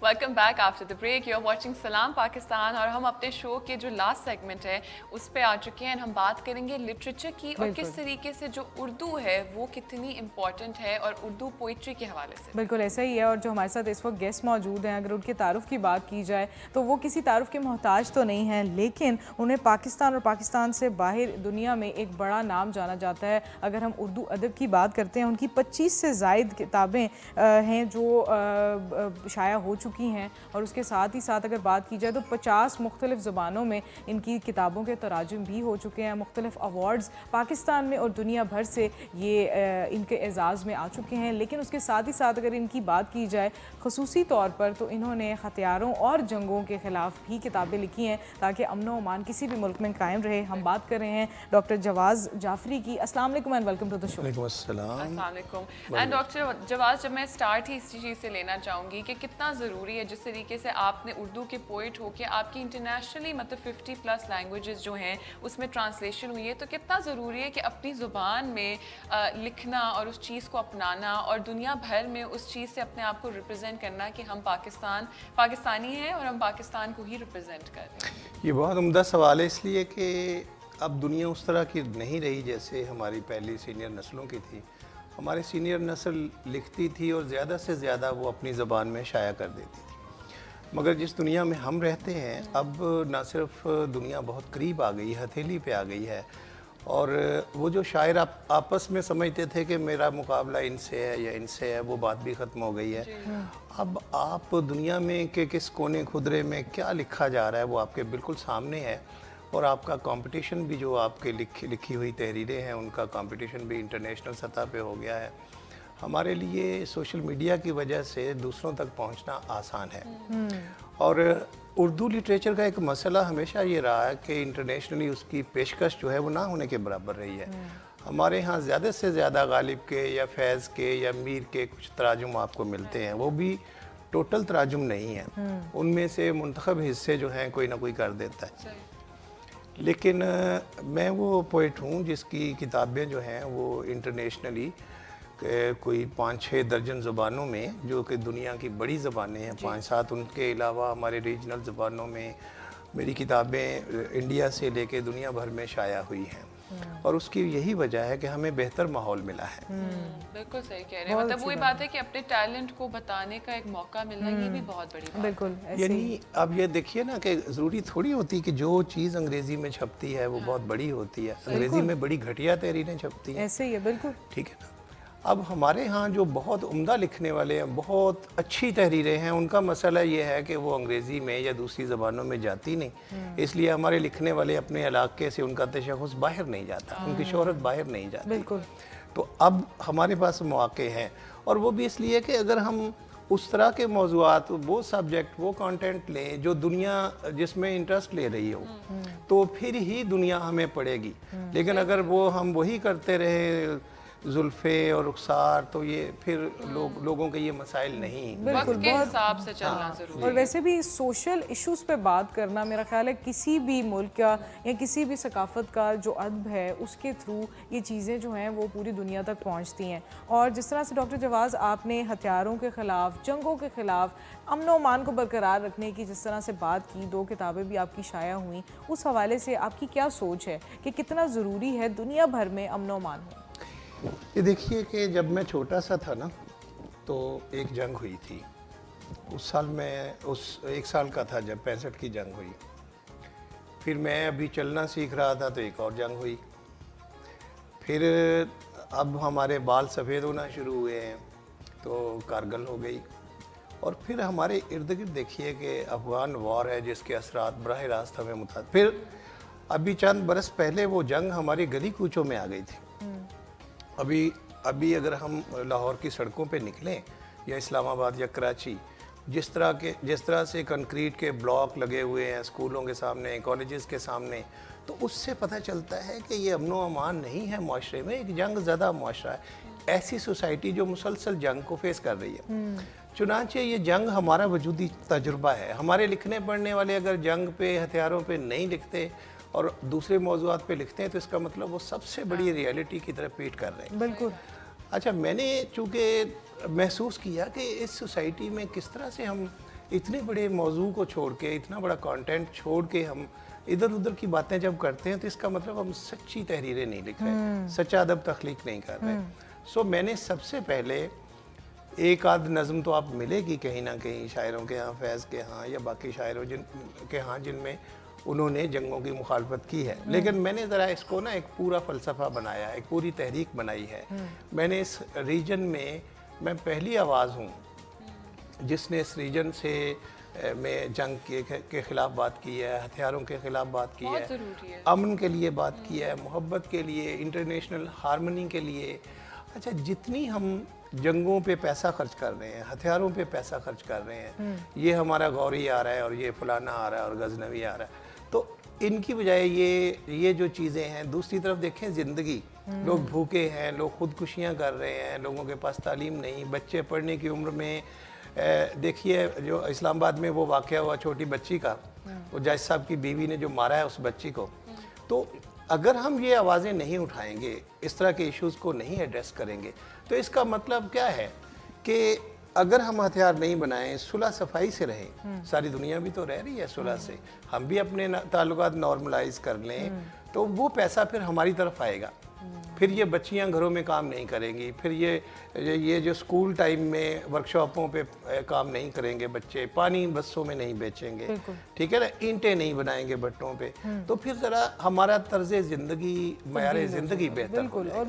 Welcome back after the break. You are watching Salam Pakistan और हम अपने शो के जो लास्ट सेगमेंट है उस पे आ चुके हैं। हम बात करेंगे लिटरेचर की और किस तरीके से जो उर्दू है वो कितनी इम्पॉर्टेंट है और उर्दू पोइट्री के हवाले से। बिल्कुल ऐसा ही है। और जो हमारे साथ इस वक्त गेस्ट मौजूद हैं, अगर उनके तारुफ की बात की जाए तो वो किसी तारुफ के मोहताज तो नहीं हैं, लेकिन उन्हें पाकिस्तान और पाकिस्तान से बाहर दुनिया में एक बड़ा नाम जाना जाता है। अगर हम उर्दू अदब की बात करते हैं, उनकी 25 से ज़ायद किताबें हैं जो शाया हो चुकी हैं, और उसके साथ ही साथ अगर बात की जाए तो 50 मुख्तलिफ़ ज़ुबानों में इनकी किताबों के तराजुम भी हो चुके हैं। मुख्तलिफ़ अवार्ड्स पाकिस्तान में और दुनिया भर से ये इनके एजाज़ में आ चुके हैं। लेकिन उसके साथ ही साथ अगर इनकी बात की जाए ख़ुसूसी तौर पर, तो इन्होंने हथियारों और जंगों के ख़िलाफ़ भी किताबें लिखी हैं ताकि अमन व अमान किसी भी मुल्क में कायम रहे। हम बात कर रहे हैं डॉक्टर जवाज़ जाफ़री की। अस्सलाम वालेकुम and welcome to the show. अस्सलाम वालेकुम। एंड डॉक्टर जवाज़, जब मैं स्टार्ट ही इसी चीज़ से लेना चाहूँगी कि कितना ज़रूरी है, जिस तरीके से आपने उर्दू के पोइट हो के आपकी इंटरनेशनली मतलब 50+ लैंग्वेजेस जो हैं उसमें ट्रांसलेशन हुई है, तो कितना ज़रूरी है कि अपनी ज़ुबान में लिखना और उस चीज़ को अपनाना और दुनिया भर में उस चीज़ से अपने आप को रिप्रेजेंट करना कि हम पाकिस्तानी हैं और हम पाकिस्तान को ही रिप्रेजेंट कर रहे हैं। ये बहुत उम्दा सवाल है, इसलिए कि अब दुनिया उस तरह की नहीं रही जैसे हमारी पहली सीनियर नस्लों की थी। हमारी सीनियर नस्ल लिखती थी और ज़्यादा से ज़्यादा वो अपनी ज़बान में शाया कर देती थी। मगर जिस दुनिया में हम रहते हैं, अब ना सिर्फ दुनिया बहुत करीब आ गई, हथेली पे आ गई है, और वो जो शायर आपस में समझते थे कि मेरा मुकाबला इनसे है या इनसे है, वो बात भी ख़त्म हो गई है। अब आप दुनिया में के किस कोने खुदरे में क्या लिखा जा रहा है वो आपके बिल्कुल सामने है, और आपका कंपटीशन भी, जो आपके लिखी हुई तहरीरें हैं उनका कंपटीशन भी इंटरनेशनल सतह पे हो गया है। हमारे लिए सोशल मीडिया की वजह से दूसरों तक पहुंचना आसान है। और उर्दू लिटरेचर का एक मसला हमेशा ये रहा है कि इंटरनेशनली उसकी पेशकश जो है वो ना होने के बराबर रही है। हमारे यहाँ ज़्यादा से ज़्यादा गालिब के या फैज़ के या मीर के कुछ तराजुम आपको मिलते हैं, वो भी टोटल तराजुम नहीं है, उनमें से मुंतखब हिस्से जो हैं कोई ना कोई कर देता है। लेकिन मैं वो पोइट हूँ जिसकी किताबें जो हैं वो इंटरनेशनली कोई 5-6 दर्जन ज़ुबानों में, जो कि दुनिया की बड़ी ज़बानें हैं 5-7, उनके अलावा हमारे रीजनल ज़ुबानों में मेरी किताबें इंडिया से लेके दुनिया भर में शाया हुई हैं। और उसकी यही वजह है कि हमें बेहतर माहौल मिला है। बिल्कुल सही कह रहे हैं। मतलब वही बात है कि अपने टैलेंट को बताने का एक मौका मिलना, ये भी बहुत बड़ी बात है। बिल्कुल यानी अब ये देखिए ना कि ज़रूरी थोड़ी होती कि जो चीज़ अंग्रेज़ी में छपती है वो बहुत बड़ी होती है। अंग्रेज़ी में बड़ी घटिया तहरीरें छपती हैं। ऐसे ही है, बिल्कुल ठीक है ना। अब हमारे यहाँ जो बहुत उम्दा लिखने वाले हैं, बहुत अच्छी तहरीरें हैं, उनका मसला ये है कि वो अंग्रेज़ी में या दूसरी ज़बानों में जाती नहीं, इसलिए हमारे लिखने वाले अपने इलाके से उनका तशख़्ख़ुस बाहर नहीं जाता, उनकी शोहरत बाहर नहीं जाती। बिल्कुल। तो अब हमारे पास मौक़े हैं, और वो भी इसलिए कि अगर हम उस तरह के मौज़ूआत, वो सब्जेक्ट, वो कंटेंट लें जो दुनिया जिसमें इंटरेस्ट ले रही हो, तो फिर ही दुनिया हमें पढ़ेगी। लेकिन अगर वो हम वही करते रहे जुल्फ़े और रुखसार, तो ये फिर लोगों के ये मसाइल नहीं। बिल्कुल, के हिसाब से चलना ज़रूरी है। और वैसे भी सोशल इश्यूज़ पे बात करना, मेरा ख्याल है किसी भी मुल्क का या किसी भी सकाफ़त का जो अदब है उसके थ्रू ये चीज़ें जो हैं वो पूरी दुनिया तक पहुंचती हैं। और जिस तरह से डॉक्टर जवाज़ आपने हथियारों के ख़िलाफ़, जंगों के ख़िलाफ़ अमन व अमान को बरकरार रखने की जिस तरह से बात की, 2 किताबें भी आपकी शाया हुई, उस हवाले से आपकी क्या सोच है कि कितना ज़रूरी है दुनिया भर में अमन व अमान हो? ये देखिए कि जब मैं छोटा सा था ना, तो एक जंग हुई थी उस साल। मैं उस 1 साल का था जब 65 की जंग हुई। फिर मैं अभी चलना सीख रहा था तो एक और जंग हुई। फिर अब हमारे बाल सफ़ेद होना शुरू हुए हैं तो कारगिल हो गई। और फिर हमारे इर्द गिर्द देखिए कि अफ़गान वॉर है जिसके असरात बराह रास्त हमें फिर अभी चंद बरस पहले वो जंग हमारी गली कूचों में आ गई थी। अभी अगर हम लाहौर की सड़कों पे निकलें या इस्लामाबाद या कराची, जिस तरह से कंक्रीट के ब्लॉक लगे हुए हैं स्कूलों के सामने, कॉलेजेस के सामने, तो उससे पता चलता है कि ये अमन व अमान नहीं है माशरे में, एक जंग ज़दा माशरा है। ऐसी सोसाइटी जो मुसलसल जंग को फेस कर रही है। चुनांचे ये जंग हमारा वजूदी तजुर्बा है। हमारे लिखने पढ़ने वाले अगर जंग पे, हथियारों पे नहीं लिखते और दूसरे मौज़ूआत पे लिखते हैं, तो इसका मतलब वो सबसे बड़ी रियलिटी की तरफ पीट कर रहे हैं। बिल्कुल। अच्छा, मैंने चूँकि महसूस किया कि इस सोसाइटी में किस तरह से हम इतने बड़े मौजू को छोड़ के, इतना बड़ा कंटेंट छोड़ के हम इधर उधर की बातें जब करते हैं तो इसका मतलब हम सच्ची तहरीरें नहीं लिख रहे, सच्चा अदब तख्लीक नहीं कर रहे। सो मैंने सबसे पहले एक आध नज़म तो आप मिलेगी कहीं ना कहीं शायरों के यहाँ, फैज़ के यहाँ या बाकी शायरों के यहाँ, जिनमें उन्होंने जंगों की मुखालफत की है, लेकिन मैंने ज़रा इसको ना एक पूरा फ़लसफ़ा बनाया, एक पूरी तहरीक बनाई है। मैंने इस रीजन में मैं पहली आवाज़ हूँ जिसने इस रीजन से में जंग के ख़िलाफ़ बात की है, हथियारों के ख़िलाफ़ बात की है, अमन के लिए बात की है, मोहब्बत के लिए, इंटरनेशनल हारमनी के लिए। अच्छा, जितनी हम जंगों पे पैसा खर्च कर रहे हैं, हथियारों पे पैसा खर्च कर रहे हैं, ये हमारा गौरी आ रहा है और ये फलाना आ रहा है और गजनवी आ रहा है, तो इनकी बजाय ये जो चीज़ें हैं, दूसरी तरफ देखें ज़िंदगी, लोग भूखे हैं, लोग ख़ुदकुशियाँ कर रहे हैं, लोगों के पास तालीम नहीं, बच्चे पढ़ने की उम्र में, देखिए जो इस्लामाबाद में वो वाक़या हुआ छोटी बच्ची का, वो जज साहब की बीवी ने जो मारा है उस बच्ची को, तो अगर हम ये आवाज़ें नहीं उठाएंगे, इस तरह के इश्यूज़ को नहीं एड्रेस करेंगे, तो इसका मतलब क्या है कि अगर हम हथियार नहीं बनाएं, सुलह सफाई से रहें, सारी दुनिया भी तो रह रही है सुलह से, हम भी अपने ताल्लुकात नॉर्मलाइज कर लें, तो वो पैसा फिर हमारी तरफ आएगा। फिर ये बच्चियां घरों में काम नहीं करेंगी, फिर ये जो स्कूल टाइम में वर्कशॉपों पे काम नहीं करेंगे बच्चे, पानी बसों में नहीं बेचेंगे, ठीक है ना, ईंटें नहीं बनाएंगे भट्टों पे, तो फिर ज़रा हमारा तर्ज़ ज़िंदगी, मयार ज़िंदगी बेहतर हो जाएगा।